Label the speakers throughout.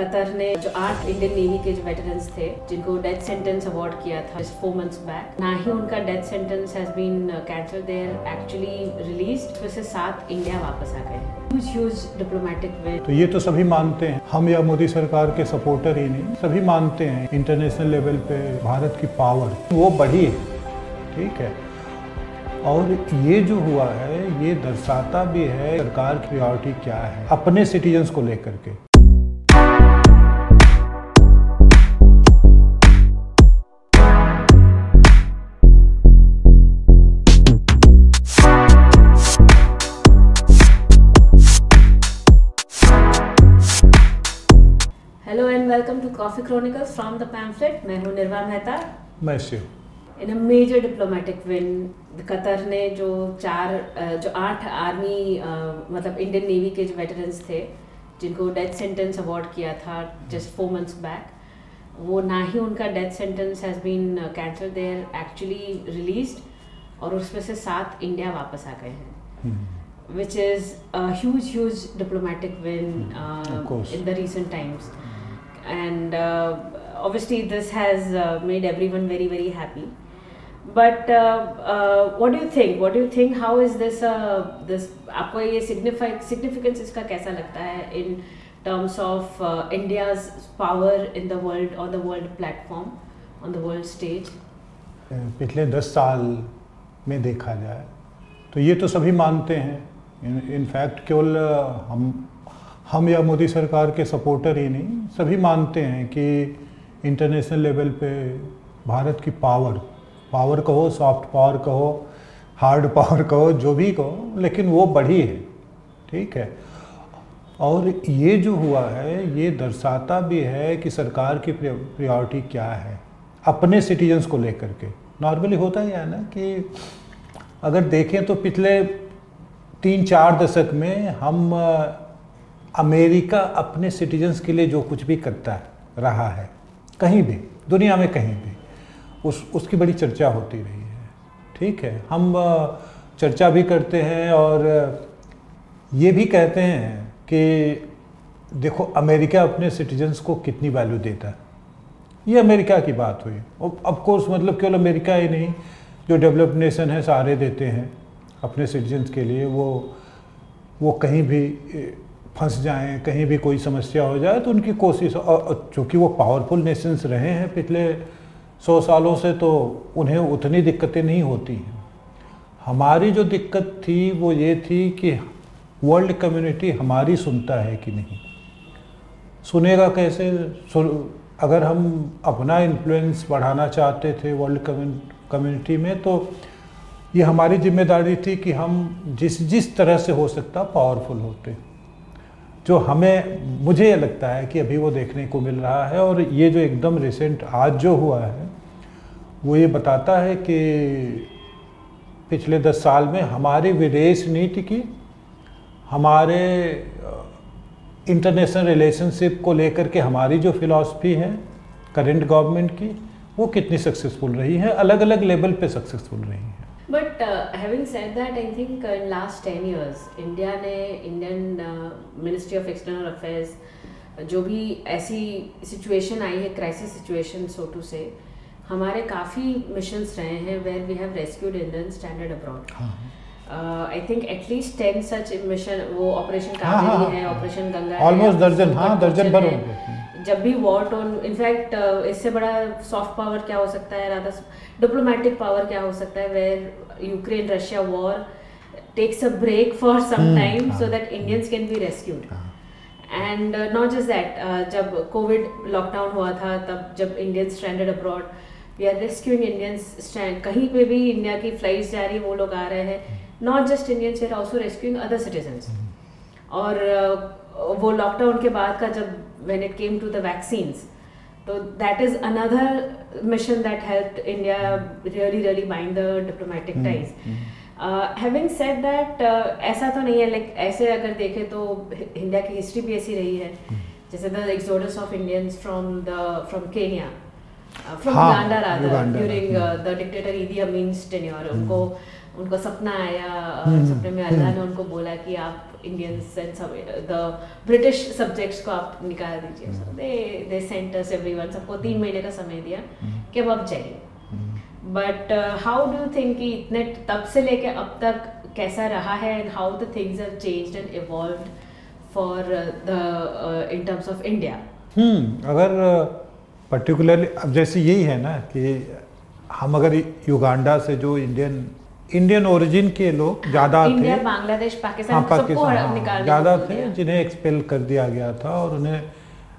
Speaker 1: Qatar ने जो 8 Indian navy के जो वेटरन्स थे जिनको डेथ सेंटेंस अवार्ड किया था 4 months बैक, ना ही उनका death sentence has been cancelled, they are actually released. उसमें से 7 इंडिया वापस आ गए हैं। Huge diplomatic way.
Speaker 2: तो ये तो सभी मानते हैं, हम या मोदी सरकार के सपोर्टर ही नहीं, सभी मानते हैं इंटरनेशनल लेवल पे भारत की पावर वो बढ़ी है, ठीक है। और ये जो हुआ है ये दर्शाता भी है सरकार की प्रायोरिटी क्या है अपने सिटीजन्स को लेकर के।
Speaker 1: Hello and welcome to coffee chronicles from the pamphlet. मैं हूँ निर्वा मेहता।
Speaker 2: मैं Shiv.
Speaker 1: In a major diplomatic win, Qatar ने जो 8 आर्मी मतलब इंडियन नेवी के जो वेटरन्स थे जिनको डेथ सेंटेंस अवार्ड किया था जस्ट 4 months बैक, वो ना ही उनका death sentence has been cancelled, they are actually released. और उसमें से 7 इंडिया वापस आ गए हैं, which is a huge diplomatic win in the recent times, and obviously this has made everyone very happy. But what do you think? How is this आपको ये significance इसका कैसा लगता है in terms of India's power in the world, on the world platform, on the world stage?
Speaker 2: पिछले 10 साल में देखा जाए तो ये तो सभी मानते हैं, इनफैक्ट केवल हम या मोदी सरकार के सपोर्टर ही नहीं, सभी मानते हैं कि इंटरनेशनल लेवल पे भारत की पावर कहो, सॉफ्ट पावर कहो, हार्ड पावर कहो, जो भी कहो, लेकिन वो बढ़ी है, ठीक है। और ये जो हुआ है ये dर्शाता भी है कि सरकार की प्रायोरिटी क्या है अपने सिटीजन्स को लेकर के। नॉर्मली होता ही है ना कि अगर देखें तो पिछले 3-4 दशक में हम अमेरिका अपने सिटीजन्स के लिए जो कुछ भी करता रहा है कहीं भी दुनिया में, कहीं भी उसकी बड़ी चर्चा होती रही है, ठीक है। हम चर्चा भी करते हैं और ये भी कहते हैं कि देखो अमेरिका अपने सिटीजन्स को कितनी वैल्यू देता है। ये अमेरिका की बात हुई। ऑफ कोर्स मतलब केवल अमेरिका ही नहीं, जो डेवलप्ड नेशन है सारे देते हैं अपने सिटीजन्स के लिए। वो कहीं भी फंस जाएं, कहीं भी कोई समस्या हो जाए तो उनकी कोशिश, और चूँकि वो पावरफुल नेशंस रहे हैं पिछले 100 सालों से, तो उन्हें उतनी दिक्कतें नहीं होती हैं। हमारी जो दिक्कत थी वो ये थी कि वर्ल्ड कम्युनिटी हमारी सुनता है कि नहीं, सुनेगा कैसे। अगर हम अपना इन्फ्लुएंस बढ़ाना चाहते थे वर्ल्ड कम्युनिटी में तो ये हमारी जिम्मेदारी थी कि हम जिस तरह से हो सकता पावरफुल होते, जो मुझे ये लगता है कि अभी वो देखने को मिल रहा है। और ये जो एकदम रिसेंट आज जो हुआ है वो ये बताता है कि पिछले 10 साल में हमारी विदेश नीति की, हमारे इंटरनेशनल रिलेशनशिप को लेकर के हमारी जो फिलॉसफी है करेंट गवर्नमेंट की, वो कितनी सक्सेसफुल रही है, अलग अलग लेवल पे सक्सेसफुल रही है।
Speaker 1: But having said that, I think in last 10 years, Indian Ministry of External Affairs जो भी ऐसी सिचुएशन आई है, क्राइसिस सिचुएशन सो टू से, हमारे काफ़ी मिशंस रहे हैं where we have rescued Indians stranded abroad. I think at least 10 such mission, वो ऑपरेशन कावेरी है, ऑपरेशन गंगा है,
Speaker 2: ऑलमोस्ट दर्जन भर होंगे।
Speaker 1: जब भी वॉर टोन, इनफैक्ट इससे बड़ा सॉफ्ट पावर क्या हो सकता है, रादर डिप्लोमेटिक पावर क्या हो सकता है, where Ukraine Russia war takes a break for some time so that Indians can be rescued. And not just that, जब कोविड लॉकडाउन हुआ था तब जब Indians stranded abroad, we are rescuing Indians. कहीं पे भी इंडिया की फ्लाइट्स जा रही है, वो लोग आ रहे हैं, not just Indians, we are also rescuing other citizens. और वो लॉकडाउन के बाद का जब when it came to the vaccines, so that is another mission that helped India really bind the diplomatic ties. Having said that, ऐसा तो नहीं है, like ऐसे अगर देखें तो इंडिया की हिस्ट्री भी ऐसी रही है, जैसे the exodus of Indians from Kenya, from Uganda rather, during the dictator Idi Amin's tenure, उनको उनको सपना आया, सपने में अल्लाह ने उनको बोला कि आप Indians and the British subjects को आप निकाल दीजिए। सो दे सेंट अस एवरीवन, सबको 3 महीने का समय दिया कि अब आप जाइए। But how do you think कि इतने तब से लेके अब तक कैसा रहा है, and how the things have changed and evolved for the in terms of India?
Speaker 2: अगर पर्टिकुलरली अब जैसे यही है ना कि हम अगर युगांडा से जो इंडियन ओरिजिन के लोग ज़्यादा थे,
Speaker 1: इंडिया, बांग्लादेश, पाकिस्तान, सबको निकाल
Speaker 2: ज़्यादा थे जिन्हें एक्सपेल कर दिया गया था और उन्हें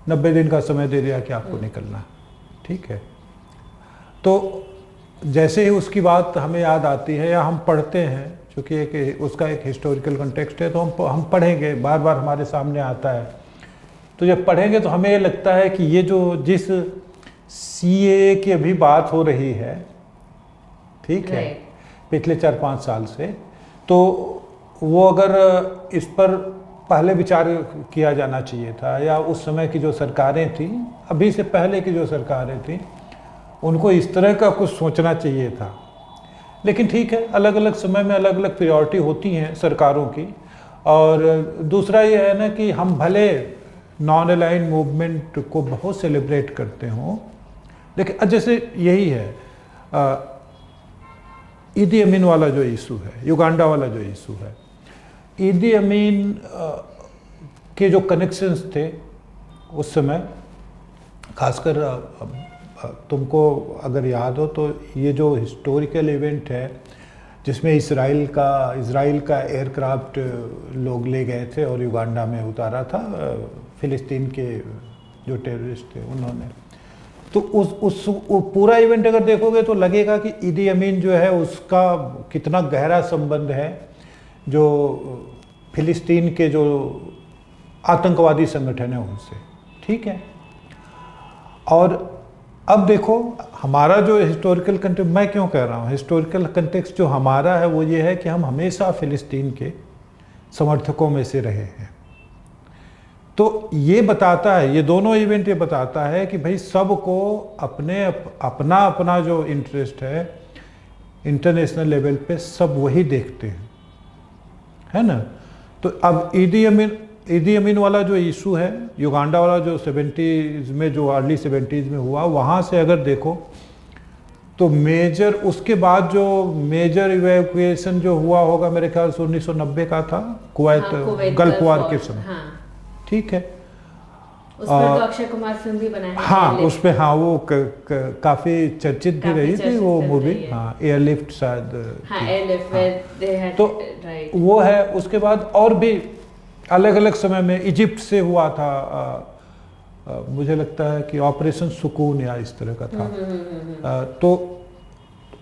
Speaker 2: 90 दिन का समय दे दिया कि आपको निकलना, ठीक है। तो जैसे ही उसकी बात हमें याद आती है या हम पढ़ते हैं, क्योंकि उसका एक हिस्टोरिकल कंटेक्स्ट है, तो हम पढ़ेंगे, बार बार हमारे सामने आता है। तो जब पढ़ेंगे तो हमें ये लगता है कि ये जो जिस CAA की अभी बात हो रही है, ठीक है, पिछले 4-5 साल से, तो वो अगर इस पर पहले विचार किया जाना चाहिए था, या उस समय की जो सरकारें थी, अभी से पहले की जो सरकारें थी, उनको इस तरह का कुछ सोचना चाहिए था। लेकिन ठीक है, अलग अलग समय में अलग अलग प्रायोरिटी होती हैं सरकारों की। और दूसरा ये है ना कि हम भले नॉन अलाइंड मूवमेंट को बहुत सेलिब्रेट करते हों, लेकिन जैसे यही है ईदी अमीन वाला जो इशू है, युगांडा वाला जो इशू है, ईदी अमीन के जो कनेक्शंस थे उस समय, खासकर तुमको अगर याद हो तो ये जो हिस्टोरिकल इवेंट है जिसमें इजराइल का एयरक्राफ्ट लोग ले गए थे और युगांडा में उतारा था, फिलिस्तीन के जो टेररिस्ट थे उन्होंने, तो उस पूरा इवेंट अगर देखोगे तो लगेगा कि ईदी अमीन जो है उसका कितना गहरा संबंध है जो फिलिस्तीन के जो आतंकवादी संगठन है उनसे, ठीक है। और अब देखो हमारा जो हिस्टोरिकल कंटेक्स्ट, मैं क्यों कह रहा हूँ हिस्टोरिकल कंटेक्स्ट जो हमारा है वो ये है कि हम हमेशा फिलिस्तीन के समर्थकों में से रहे हैं। तो ये बताता है, ये दोनों इवेंट ये बताता है कि भाई सबको अपना अपना जो इंटरेस्ट है इंटरनेशनल लेवल पे सब वही देखते हैं, है ना। तो अब ईदी अमीन वाला जो इशू है, युगांडा वाला जो 70s में, जो अर्ली 70s में हुआ, वहाँ से अगर देखो तो मेजर, उसके बाद जो मेजर इवैक्यूएशन जो हुआ होगा मेरे ख्याल से 1990 का था, कुवैत गल्फ वॉर के समय, ठीक है।
Speaker 1: उस पर तो अक्षय कुमार फिल्म भी बना है,
Speaker 2: हाँ उस पे, हाँ वो काफी चर्चित भी रही थी वो मूवी, हाँ एयरलिफ्ट शायद,
Speaker 1: हाँ एयरलिफ्ट,
Speaker 2: तो वो है। उसके बाद और भी अलग अलग समय में इजिप्ट से हुआ था, मुझे लगता है कि ऑपरेशन सुकून या इस तरह का था। तो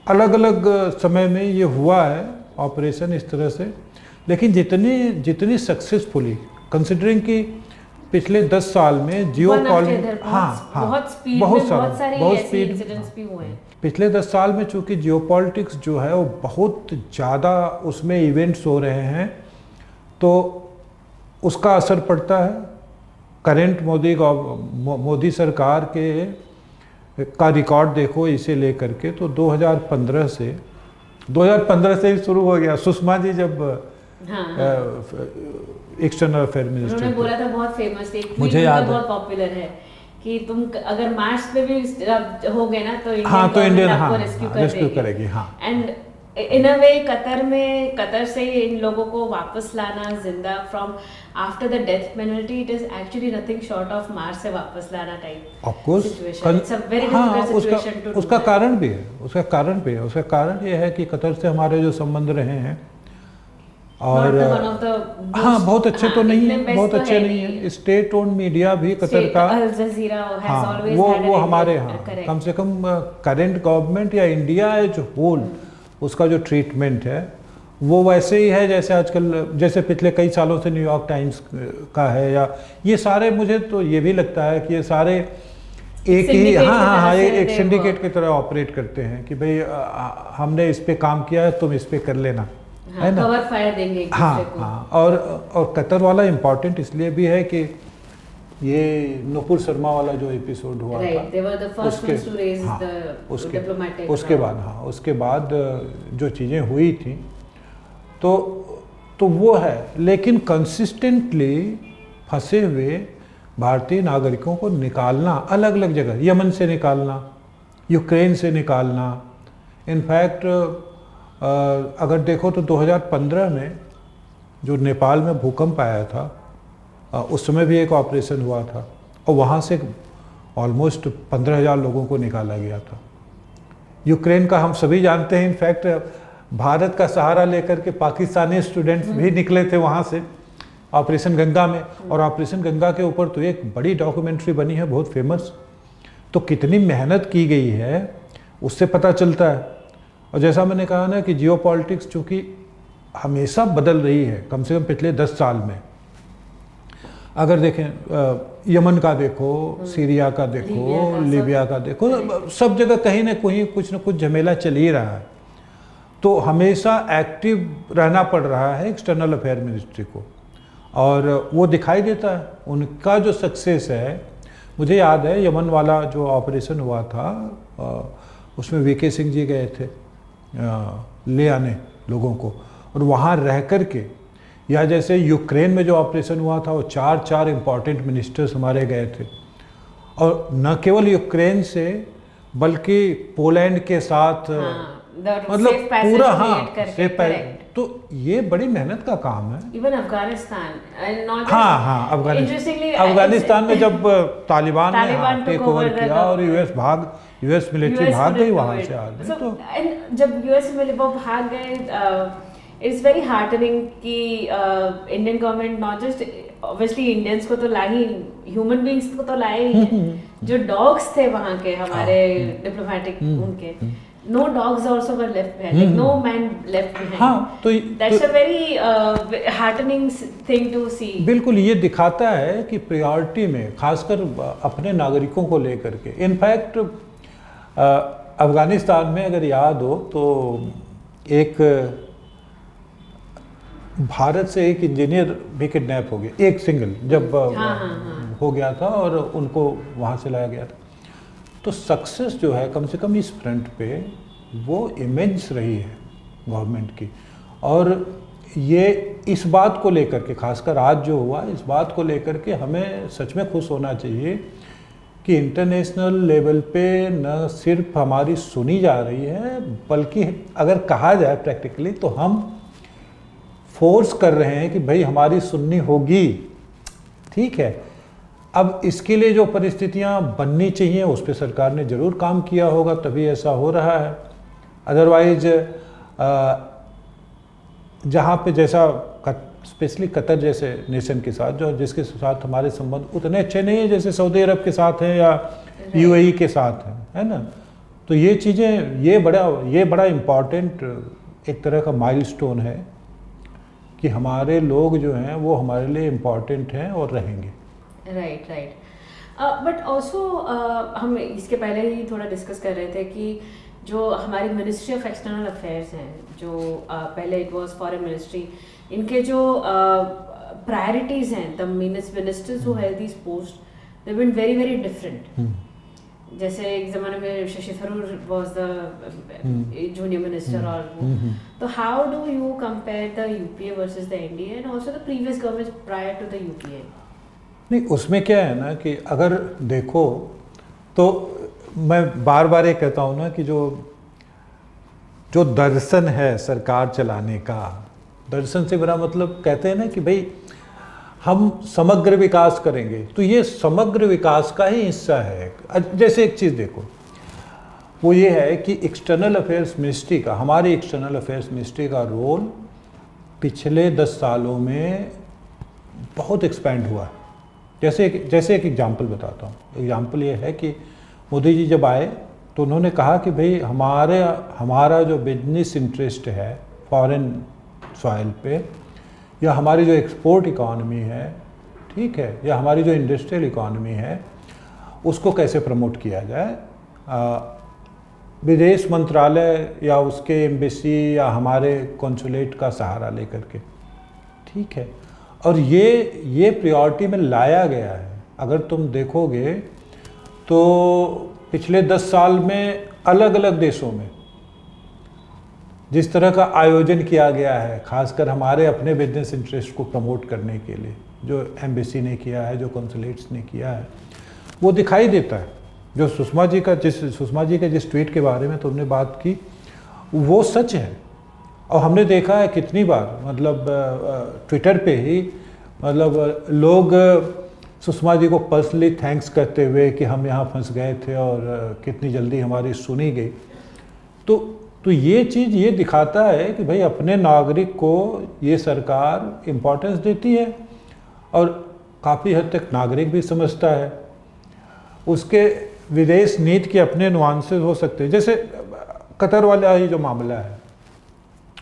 Speaker 2: अलग अलग समय में ये हुआ है ऑपरेशन इस तरह से, लेकिन जितनी सक्सेसफुली, कंसिडरिंग कि पिछले 10 साल में जियोपॉलिटिक्स, बहुत स्पीड भी हुए हैं पिछले 10 साल में, चूँकि जियोपॉलिटिक्स जो है वो बहुत ज़्यादा उसमें इवेंट्स हो रहे हैं, तो उसका असर पड़ता है। करेंट मोदी सरकार का रिकॉर्ड देखो इसे लेकर के, तो 2015 से ही शुरू हो गया। सुषमा जी जब एक्सटर्नल अफेयर मिनिस्टर,
Speaker 1: उन्होंने बोला था, बहुत फेमस एक
Speaker 2: मुझे याद है,
Speaker 1: बहुत पॉपुलर है कि तुम अगर मार्च पे भी हो गए ना तो
Speaker 2: इंडियन
Speaker 1: आपको रेस्क्यू
Speaker 2: करेगी। हाँ,
Speaker 1: and in a way Qatar से इन लोगों को वापस लाना जिंदा from after the death penalty, it is actually nothing short of March से वापस लाना टाइप
Speaker 2: ऑफ कोर्स। उसका कारण भी है, उसका कारण ये है कि कतर से हमारे जो संबंध रहे हैं, और हाँ बहुत अच्छे तो नहीं है, बहुत अच्छे नहीं है। स्टेट ओन्ड मीडिया भी कतर का, हाँ वो हमारे यहाँ कम से कम करेंट गवर्नमेंट या इंडिया एज होल उसका जो ट्रीटमेंट है वो वैसे ही है जैसे आजकल, जैसे पिछले कई सालों से न्यूयॉर्क टाइम्स का है, या ये सारे, मुझे तो ये भी लगता है कि ये सारे एक ही, हाँ एक सिंडिकेट की तरह ऑपरेट करते हैं कि भाई हमने इस पे काम किया है, तुम इस पे कर लेना, है ना,
Speaker 1: कवर फायर देंगे।
Speaker 2: हाँ, और कतर वाला इम्पॉर्टेंट इसलिए भी है कि ये नुपुर शर्मा वाला जो एपिसोड हुआ था,
Speaker 1: they were the first ones to raise
Speaker 2: हाँ,
Speaker 1: the diplomatic
Speaker 2: उसके बाद हाँ, उसके बाद जो चीज़ें हुई थी तो वो है। लेकिन कंसिस्टेंटली फंसे हुए भारतीय नागरिकों को निकालना अलग अलग जगह, यमन से निकालना, यूक्रेन से निकालना। इनफैक्ट अगर देखो तो 2015 में जो नेपाल में भूकंप आया था, उस समय भी एक ऑपरेशन हुआ था और वहाँ से ऑलमोस्ट 15,000 लोगों को निकाला गया था। यूक्रेन का हम सभी जानते हैं, इनफैक्ट भारत का सहारा लेकर के पाकिस्तानी स्टूडेंट्स भी निकले थे वहाँ से ऑपरेशन गंगा में, और ऑपरेशन गंगा के ऊपर तो एक बड़ी डॉक्यूमेंट्री बनी है, बहुत फेमस। तो कितनी मेहनत की गई है उससे पता चलता है। और जैसा मैंने कहा ना कि जियोपॉलिटिक्स चूँकि हमेशा बदल रही है, कम से कम पिछले 10 साल में। अगर देखें यमन का देखो, सीरिया का देखो, लीबिया का देखो, सब जगह कहीं ना कहीं कुछ न कुछ झमेला चल ही रहा है। तो हमेशा एक्टिव रहना पड़ रहा है एक्सटर्नल अफेयर मिनिस्ट्री को, और वो दिखाई देता है। उनका जो सक्सेस है, मुझे याद है यमन वाला जो ऑपरेशन हुआ था उसमें वीके सिंह जी गए थे ले आने लोगों को, और वहाँ रह कर के, या जैसे यूक्रेन में जो ऑपरेशन हुआ था वो 4 इम्पॉर्टेंट मिनिस्टर्स हमारे गए थे, और न केवल यूक्रेन से बल्कि पोलैंड के साथ, मतलब पूरा तो ये बड़ी मेहनत का काम है।
Speaker 1: इवन अफगानिस्तान,
Speaker 2: अफगानिस्तान में जब तालिबान ने टेक ओवर किया और यूएस मिलिट्री भाग गई वहाँ से आगे, तो
Speaker 1: जब यूएस मिलिट्री भाग गए, इट्स वेरी हार्टनिंग कि Indian government not just obviously Indians को तो ला ही, ह्यूमन बींग्स को तो लाए ही हैं, जो डॉग्स थे वहाँ के हमारे डिप्लोमेटिक, उनके no dogs also were left behind, like no man left behind.
Speaker 2: हाँ, तो
Speaker 1: that's a very heartening thing to see.
Speaker 2: बिल्कुल, ये दिखाता है कि प्रायोरिटी में खासकर अपने नागरिकों को लेकर के, इनफैक्ट अफगानिस्तान में अगर याद हो तो एक भारत से एक इंजीनियर भी किडनैप हो गया, एक सिंगल, जब हो गया था और उनको वहाँ से लाया गया था। तो सक्सेस जो है कम से कम इस फ्रंट पे वो इमेंस रही है गवर्नमेंट की, और ये इस बात को लेकर के, खासकर आज जो हुआ, इस बात को लेकर के हमें सच में खुश होना चाहिए कि इंटरनेशनल लेवल पे न सिर्फ हमारी सुनी जा रही है, बल्कि अगर कहा जाए प्रैक्टिकली तो हम फोर्स कर रहे हैं कि भाई हमारी सुननी होगी। ठीक है, अब इसके लिए जो परिस्थितियां बननी चाहिए उस पर सरकार ने ज़रूर काम किया होगा, तभी ऐसा हो रहा है। अदरवाइज जहाँ पे जैसा स्पेशली कतर जैसे नेशन के साथ, जो जिसके साथ हमारे संबंध उतने अच्छे नहीं हैं जैसे सऊदी अरब के साथ हैं या यूएई के साथ हैं, है ना। तो ये चीज़ें, ये बड़ा इम्पॉर्टेंट एक तरह का माइलस्टोन है कि हमारे लोग जो हैं वो हमारे लिए इम्पॉर्टेंट हैं और रहेंगे।
Speaker 1: राइट। बट ऑल्सो हम इसके पहले ही थोड़ा डिस्कस कर रहे थे कि जो हमारी मिनिस्ट्री ऑफ एक्सटर्नल अफेयर्स हैं, जो पहले इट वाज फॉरेन मिनिस्ट्री, इनके जो प्रायोरिटीज़ हैं, the ministers who held this post, they been very very different. जैसे एक ज़माने में Shashi Tharoor was the junior minister, और तो how do you compare the UPA versus the NDA and also the previous government prior to the UPA?
Speaker 2: नहीं, उसमें क्या है ना कि अगर देखो तो मैं बार बार ये कहता हूँ ना कि जो दर्शन है सरकार चलाने का, दर्शन से मेरा मतलब, कहते हैं ना कि भाई हम समग्र विकास करेंगे, तो ये समग्र विकास का ही हिस्सा है। जैसे एक चीज़ देखो, वो ये है कि एक्सटर्नल अफेयर्स मिनिस्ट्री का, हमारी एक्सटर्नल अफेयर्स मिनिस्ट्री का रोल पिछले 10 सालों में बहुत एक्सपेंड हुआ है। जैसे एक एग्जांपल बताता हूँ। एग्जांपल ये है कि मोदी जी जब आए तो उन्होंने कहा कि भाई हमारा जो बिजनेस इंटरेस्ट है फॉरेन सॉइल पे, या हमारी जो एक्सपोर्ट इकॉनमी है, ठीक है, या हमारी जो इंडस्ट्रियल इकॉनमी है, उसको कैसे प्रमोट किया जाए। विदेश मंत्रालय या उसके एम्बेसी या हमारे कॉन्सुलेट का सहारा लेकर के, ठीक है। और ये प्रायोरिटी में लाया गया है। अगर तुम देखोगे तो पिछले 10 साल में अलग अलग देशों में जिस तरह का आयोजन किया गया है, खासकर हमारे अपने बिजनेस इंटरेस्ट को प्रमोट करने के लिए, जो एम्बेसी ने किया है, जो कॉन्सुलेट्स ने किया है, वो दिखाई देता है। जो सुषमा जी के जिस ट्वीट के बारे में तुमने बात की, वो सच है। और हमने देखा है कितनी बार, मतलब ट्विटर पे ही, मतलब लोग सुषमा जी को पर्सनली थैंक्स करते हुए कि हम यहाँ फंस गए थे और कितनी जल्दी हमारी सुनी गई। तो ये चीज़ ये दिखाता है कि भाई अपने नागरिक को ये सरकार इम्पोर्टेंस देती है और काफ़ी हद तक नागरिक भी समझता है। उसके विदेश नीति के अपने नुआंसेस हो सकते हैं, जैसे कतर वाला ही जो मामला है,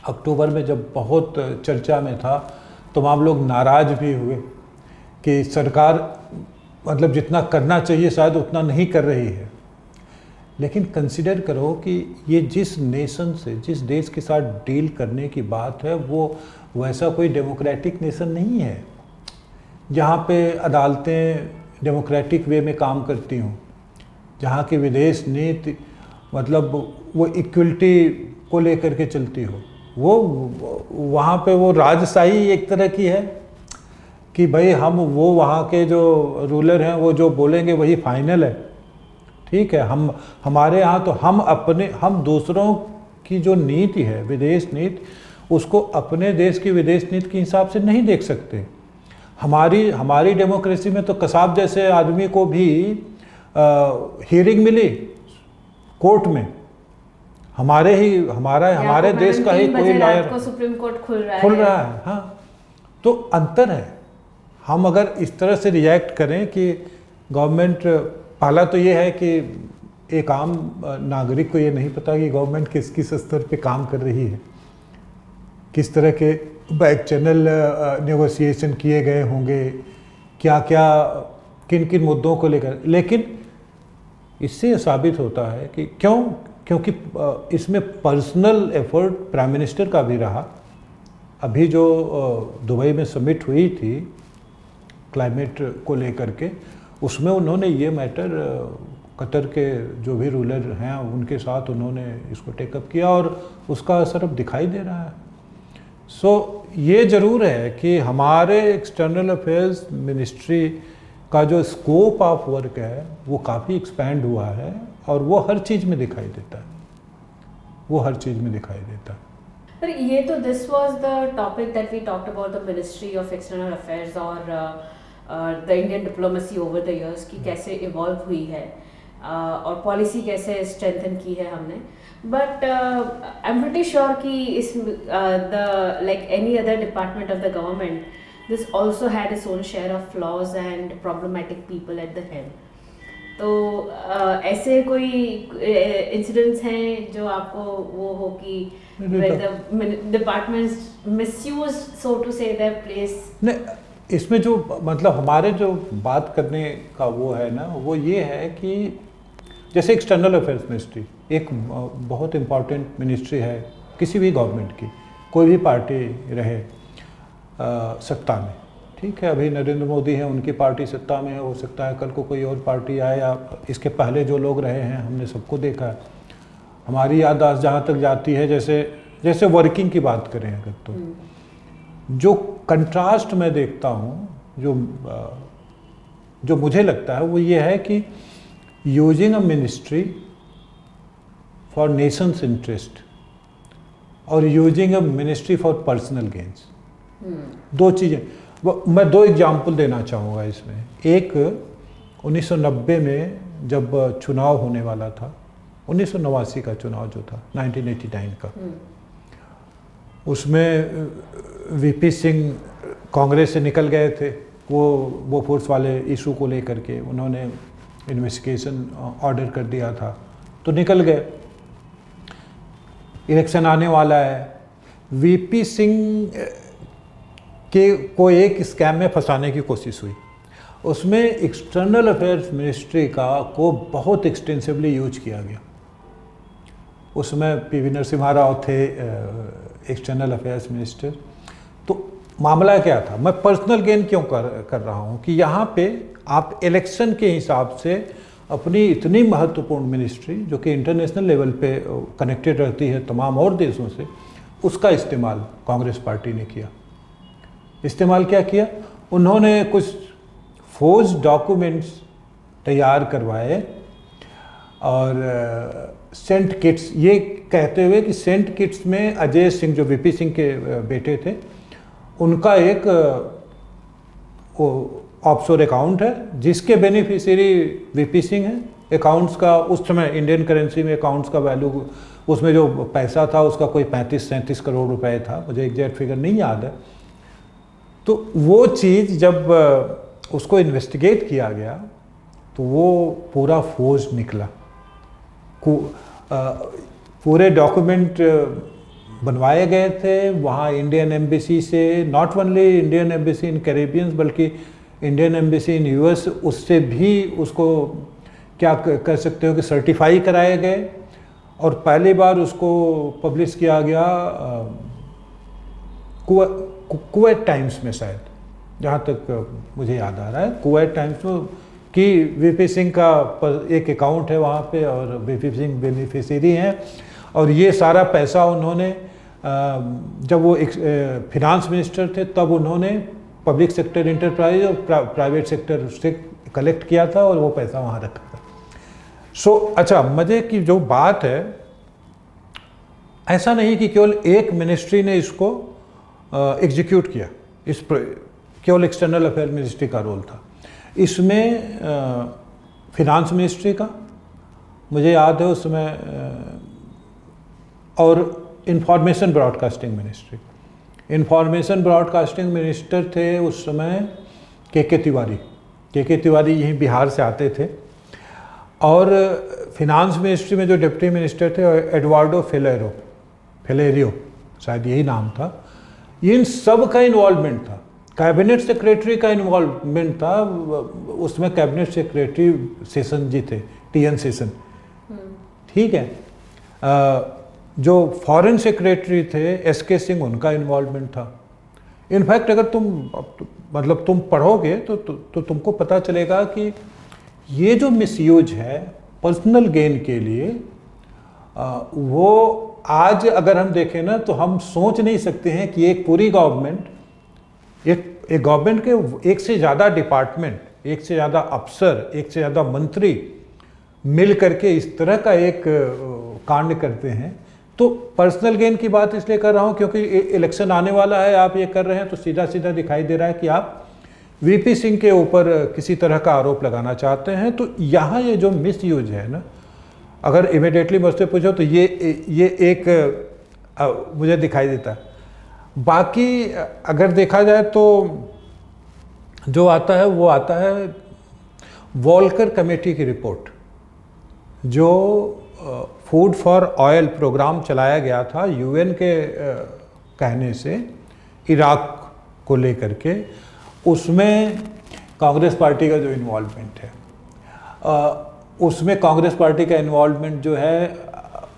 Speaker 2: अक्टूबर में जब बहुत चर्चा में था, तमाम लोग नाराज़ भी हुए कि सरकार मतलब जितना करना चाहिए शायद उतना नहीं कर रही है। लेकिन कंसिडर करो कि ये जिस नेशन से, जिस देश के साथ डील करने की बात है, वो वैसा कोई डेमोक्रेटिक नेशन नहीं है जहाँ पे अदालतें डेमोक्रेटिक वे में काम करती हों, जहाँ की विदेश नीति मतलब वो इक्वलिटी को लेकर के चलती हो। वो वहाँ पे वो राजशाही एक तरह की है कि भाई हम वो वहाँ के जो रूलर हैं वो जो बोलेंगे वही फाइनल है, ठीक है। हमारे यहाँ तो हम दूसरों की जो नीति है, विदेश नीति, उसको अपने देश की विदेश नीति के हिसाब से नहीं देख सकते। हमारी डेमोक्रेसी में तो कसाब जैसे आदमी को भी हियरिंग मिली कोर्ट में, हमारे देश का ही कोई लॉयर
Speaker 1: को सुप्रीम कोर्ट खुल रहा है।
Speaker 2: हाँ, तो अंतर है। हम अगर इस तरह से रिएक्ट करें कि गवर्नमेंट, पहला तो ये है कि एक आम नागरिक को ये नहीं पता कि गवर्नमेंट किस स्तर पे काम कर रही है, किस तरह के बैक चैनल नेगोशिएशन किए गए होंगे, क्या क्या किन किन मुद्दों को लेकर। लेकिन इससे साबित होता है कि क्योंकि इसमें पर्सनल एफर्ट प्राइम मिनिस्टर का भी रहा। अभी जो दुबई में समिट हुई थी क्लाइमेट को लेकर के, उसमें उन्होंने ये मैटर कतर के जो भी रूलर हैं उनके साथ उन्होंने इसको टेकअप किया और उसका असर अब दिखाई दे रहा है। ये ज़रूर है कि हमारे एक्सटर्नल अफेयर्स मिनिस्ट्री का जो स्कोप ऑफ वर्क है वो काफ़ी एक्सपैंड हुआ है और वो हर चीज़ में दिखाई देता है।
Speaker 1: पर ये तो this was the topic that we talked about the ministry of external affairs और the Indian diplomacy over the years की कैसे इवॉल्व हुई है और पॉलिसी कैसे स्ट्रेंथन की है हमने। But I am pretty sure कि इस the like any other department of the government, this also had its own share of flaws and problematic people at the head. तो ऐसे कोई इंसिडेंट्स हैं जो आपको वो हो कि डिपार्टमेंट्स मिसयूज सो टू से देयर प्लेस?
Speaker 2: नहीं, इसमें जो मतलब हमारे जो बात करने का वो है ना, वो ये है कि जैसे एक्सटर्नल अफेयर्स मिनिस्ट्री एक बहुत इम्पॉर्टेंट मिनिस्ट्री है किसी भी गवर्नमेंट की, कोई भी पार्टी रहे सत्ता में, ठीक है। अभी नरेंद्र मोदी हैं, उनकी पार्टी सत्ता में है, हो सकता है कल को कोई और पार्टी आए, या इसके पहले जो लोग रहे हैं हमने सबको देखा है। हमारी याददाश्त जहाँ तक जाती है, जैसे वर्किंग की बात करें अगर, तो जो कंट्रास्ट मैं देखता हूँ, जो मुझे लगता है वो ये है कि using a ministry for nations interest और using a ministry for personal gains, दो चीज़ें। मैं दो एग्जाम्पल देना चाहूँगा इसमें। एक 1990 में जब चुनाव होने वाला था, 1989 का चुनाव जो था, 1989 का, उसमें वीपी सिंह कांग्रेस से निकल गए थे। वो फोर्स वाले इशू को लेकर के उन्होंने इन्वेस्टिगेशन ऑर्डर कर दिया था, तो निकल गए। इलेक्शन आने वाला है, वीपी सिंह को एक स्कैम में फंसाने की कोशिश हुई। उसमें एक्सटर्नल अफेयर्स मिनिस्ट्री को बहुत एक्सटेंसिवली यूज किया गया। उसमें पीवी नरसिम्हा राव थे एक्सटर्नल अफेयर्स मिनिस्टर। तो मामला क्या था, मैं पर्सनल गेन क्यों कर रहा हूँ कि यहाँ पे आप इलेक्शन के हिसाब से अपनी इतनी महत्वपूर्ण मिनिस्ट्री जो कि इंटरनेशनल लेवल पे कनेक्टेड रहती है तमाम और देशों से, उसका इस्तेमाल कांग्रेस पार्टी ने किया। इस्तेमाल क्या किया? उन्होंने कुछ फोर्ज डॉक्यूमेंट्स तैयार करवाए और सेंट किट्स, ये कहते हुए कि सेंट किट्स में अजय सिंह जो वीपी सिंह के बेटे थे, उनका एक ऑफशोर अकाउंट है जिसके बेनिफिशियरी वीपी सिंह है। अकाउंट्स का उस समय इंडियन करेंसी में अकाउंट्स का वैल्यू, उसमें जो पैसा था उसका कोई 35-37 करोड़ रुपए था, मुझे एग्जैक्ट फिगर नहीं याद है। तो वो चीज़ जब उसको इन्वेस्टिगेट किया गया तो वो पूरा फोर्ज निकला। पूरे डॉक्यूमेंट बनवाए गए थे वहाँ इंडियन एम्बेसी से, not only Indian embassy in Caribbeans बल्कि इंडियन एम्बेसी इन यूएस, उससे भी उसको क्या कह सकते हो कि सर्टिफाई कराए गए। और पहली बार उसको पब्लिश किया गया कुवैत टाइम्स में, शायद जहाँ तक मुझे याद आ रहा है, कुवैत टाइम्स में कि वीपी सिंह का एक अकाउंट है वहाँ पे और वीपी सिंह बेनिफिशियरी हैं। और ये सारा पैसा उन्होंने जब वो फिनांस मिनिस्टर थे तब उन्होंने पब्लिक सेक्टर इंटरप्राइज और प्राइवेट सेक्टर से कलेक्ट किया था और वो पैसा वहाँ रखा था। सो अच्छा, मज़े की जो बात है, ऐसा नहीं कि केवल एक मिनिस्ट्री ने इसको एग्जीक्यूट किया, इस केवल एक्सटर्नल अफेयर मिनिस्ट्री का रोल था इसमें। फिनांस मिनिस्ट्री का मुझे याद है उस समय, और information broadcasting ministry, information broadcasting minister थे उस समय के तिवारी। के तिवारी यहीं बिहार से आते थे। और फिनांस मिनिस्ट्री में जो डिप्टी मिनिस्टर थे एडवार्डो फेलेरियो, शायद यही नाम था। इन सब का इन्वॉल्वमेंट था। कैबिनेट सेक्रेटरी का इन्वॉल्वमेंट था, उसमें कैबिनेट सेक्रेटरी सेशन जी थे, टीएन सेशन, ठीक है। जो फॉरेन सेक्रेटरी थे एसके सिंह, उनका इन्वॉल्वमेंट था। इनफैक्ट अगर तुम पढ़ोगे तो तुमको पता चलेगा कि ये जो मिसयूज है पर्सनल गेन के लिए, वो आज अगर हम देखें ना तो हम सोच नहीं सकते हैं कि एक पूरी गवर्नमेंट, एक गवर्नमेंट के एक से ज़्यादा डिपार्टमेंट, एक से ज़्यादा अफसर, एक से ज़्यादा मंत्री मिल करके इस तरह का एक कांड करते हैं। तो पर्सनल गेन की बात इसलिए कर रहा हूँ क्योंकि इलेक्शन आने वाला है, आप ये कर रहे हैं तो सीधा सीधा दिखाई दे रहा है कि आप वीपी सिंह के ऊपर किसी तरह का आरोप लगाना चाहते हैं। तो यहाँ ये जो मिसयूज है ना, अगर इमीडिएटली मुझसे पूछो तो ये एक मुझे दिखाई देता है। बाकी अगर देखा जाए तो जो आता है वो आता है वॉल्कर कमेटी की रिपोर्ट, जो फूड फॉर ऑयल प्रोग्राम चलाया गया था यूएन के कहने से इराक को लेकर के, उसमें कांग्रेस पार्टी का जो इन्वॉल्वमेंट है, उसमें कांग्रेस पार्टी का इन्वॉल्वमेंट जो है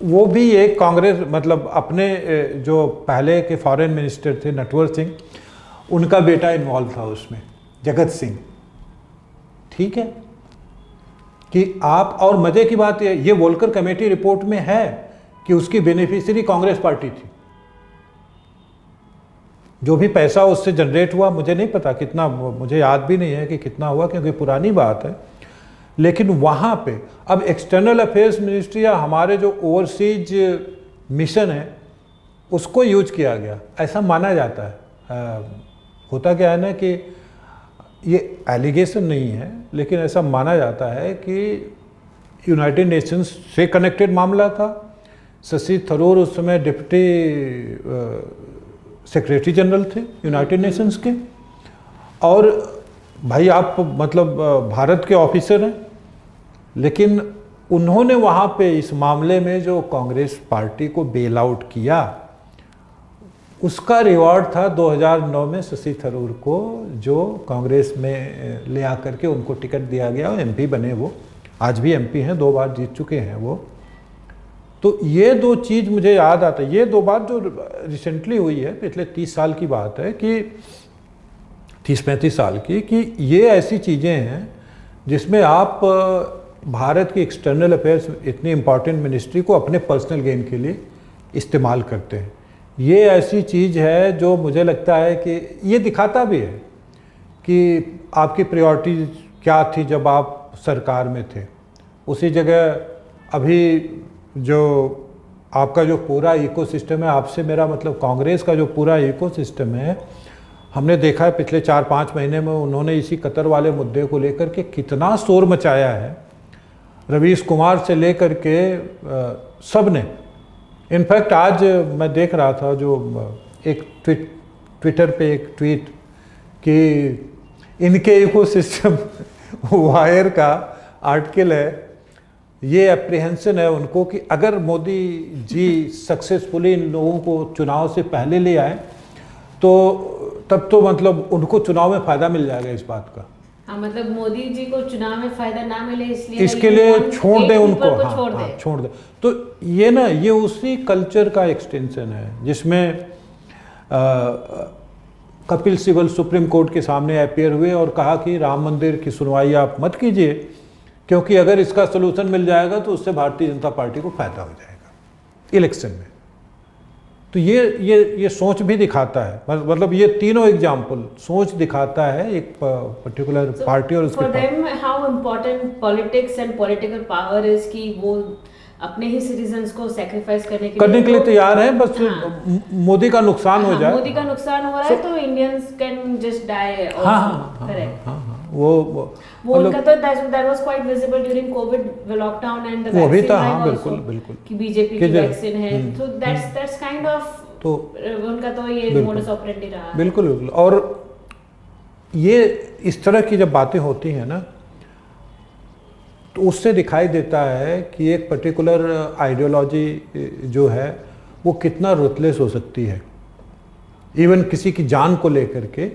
Speaker 2: वो भी एक कांग्रेस, मतलब अपने जो पहले के फॉरेन मिनिस्टर थे नटवर सिंह, उनका बेटा इन्वॉल्व था उसमें, जगत सिंह, ठीक है। कि आप, और मज़े की बात ये वोल्कर कमेटी रिपोर्ट में है कि उसकी बेनिफिशियरी कांग्रेस पार्टी थी। जो भी पैसा उससे जनरेट हुआ, मुझे नहीं पता कितना, मुझे याद भी नहीं है कि कितना हुआ क्योंकि पुरानी बात है, लेकिन वहाँ पे अब एक्सटर्नल अफेयर्स मिनिस्ट्री या हमारे जो ओवरसीज मिशन है उसको यूज किया गया, ऐसा माना जाता है। होता क्या है ना कि ये एलिगेशन नहीं है, लेकिन ऐसा माना जाता है कि यूनाइटेड नेशंस से कनेक्टेड मामला था। शशि थरूर उस समय डिप्टी सेक्रेटरी जनरल थे यूनाइटेड नेशंस के, और भाई आप मतलब भारत के ऑफिसर हैं, लेकिन उन्होंने वहाँ पे इस मामले में जो कांग्रेस पार्टी को बेल आउट किया, उसका रिवॉर्ड था 2009 में शशि थरूर को, जो कांग्रेस में ले आकर के उनको टिकट दिया गया और एमपी बने। वो आज भी एमपी हैं, 2 बार जीत चुके हैं वो। तो ये 2 चीज़ मुझे याद आता है। ये 2 बात जो रिसेंटली हुई है, पिछले 30 साल की बात है कि 30-35 साल की, कि ये ऐसी चीज़ें हैं जिसमें आप भारत की एक्सटर्नल अफेयर्स इतनी इम्पॉर्टेंट मिनिस्ट्री को अपने पर्सनल गेन के लिए इस्तेमाल करते हैं। ये ऐसी चीज़ है जो मुझे लगता है कि ये दिखाता भी है कि आपकी प्रायोरिटीज क्या थी जब आप सरकार में थे। उसी जगह अभी जो आपका जो पूरा इकोसिस्टम है, आपसे मेरा मतलब कांग्रेस का जो पूरा इकोसिस्टम है, हमने देखा है पिछले 4-5 महीने में उन्होंने इसी कतर वाले मुद्दे को लेकर के कितना शोर मचाया है। रवीश कुमार से लेकर के सब ने, इनफैक्ट आज मैं देख रहा था जो एक ट्विटर पे एक ट्वीट कि इनके इकोसिस्टम वायर का आर्टिकल है, ये अप्रीहेंशन है उनको कि अगर मोदी जी सक्सेसफुली इन लोगों को चुनाव से पहले ले आए तो तब तो मतलब उनको चुनाव में फ़ायदा मिल जाएगा इस बात का।
Speaker 1: हाँ, मतलब मोदी जी को चुनाव में फ़ायदा ना मिले इसलिए
Speaker 2: इसके लिए छोड़ दें उनको,
Speaker 1: छोड़
Speaker 2: दे। तो ये ना, ये उसी कल्चर का एक्सटेंशन है जिसमें कपिल सिब्बल सुप्रीम कोर्ट के सामने अपियर हुए और कहा कि राम मंदिर की सुनवाई आप मत कीजिए, क्योंकि अगर इसका सलूशन मिल जाएगा तो उससे भारतीय जनता पार्टी को फायदा हो जाएगा इलेक्शन में। तो ये सोच भी दिखाता है, मतलब ये तीनों एग्जाम्पल सोच दिखाता है एक पर्टिकुलर पार्टी और उसके।
Speaker 1: For them how important politics and political power is कि वो अपने ही सिटीजन्स को सैक्रिफाइस करने के लिए तैयार
Speaker 2: है, बस मोदी का नुकसान हो जाए।
Speaker 1: मोदी का नुकसान हो रहा है तो Indians can just die. Correct.
Speaker 2: वो
Speaker 1: उनका तो that was quite visible during COVID lockdown and the vaccine drive also, बिल्कुल कि बीजेपी की वैक्सीन है, तो that's kind of, तो उनका तो ये मोडस ऑपरेंडी रहा।
Speaker 2: बिल्कुल। और ये इस तरह की जब बातें होती हैं ना तो उससे दिखाई देता है कि एक पर्टिकुलर आइडियोलॉजी जो है वो कितना रुथलेस हो सकती है, इवन किसी की जान को लेकर के,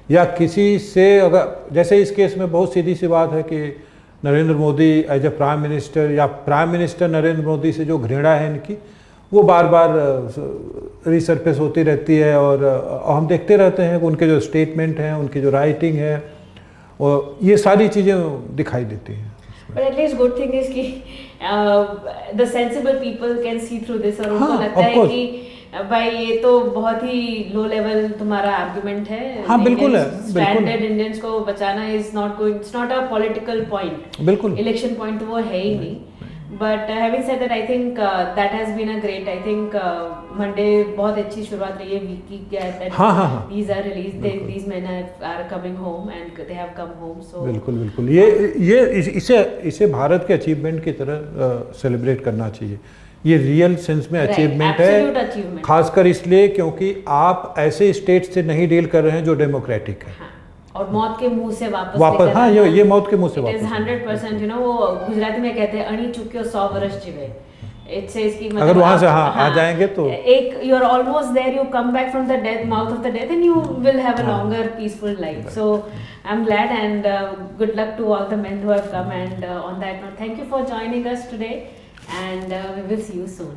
Speaker 2: या किसी से अगर, जैसे इस केस में बहुत सीधी सी बात है कि Narendra Modi as a prime minister या प्राइम मिनिस्टर नरेंद्र मोदी से जो घृणा है इनकी वो बार बार रिसरफेस होती रहती है और हम देखते रहते हैं कि उनके जो स्टेटमेंट हैं, उनकी जो राइटिंग है, और ये सारी चीज़ें दिखाई देती हैं।
Speaker 1: But at least good thing is कि the sensible people can see through this और उनको लगता है कि भाई ये तो बहुत ही लो लेवल तुम्हारा आर्गुमेंट है।
Speaker 2: हाँ बिल्कुल है,
Speaker 1: स्ट्रैंडेड इंडियंस को बचाना is not going, it's not a political point, बिल्कुल इलेक्शन पॉइंट तो वो है ही नहीं। But having said that, I think that has been a great, I think Monday बहुत अच्छी शुरुआत रही है वीक की। These are release, these men are coming home and they have come home. So बिल्कुल
Speaker 2: ये इसे भारत के अचीवमेंट की तरह सेलिब्रेट करना चाहिए। ये रियल सेंस में अचीवमेंट है, खासकर इसलिए क्योंकि आप ऐसे स्टेट से नहीं डील कर रहे हैं जो डेमोक्रेटिक है।
Speaker 1: हाँ, और मौत के मुंह से वापस
Speaker 2: हाँ, ये मौत के मुंह से वापस
Speaker 1: 100%, यू नो, वो गुजराती में कहते हैं अणी चुक्यो 100 वर्ष जीवे। इट्स इसकी मतलब
Speaker 2: अगर वहां से आ जाएंगे तो
Speaker 1: एक you are almost there, you come back from the death, mouth of the death, and you will have a longer peaceful life. So I am glad and good luck to all the men who have come, and on that note, thank you for joining us today and we will see you soon.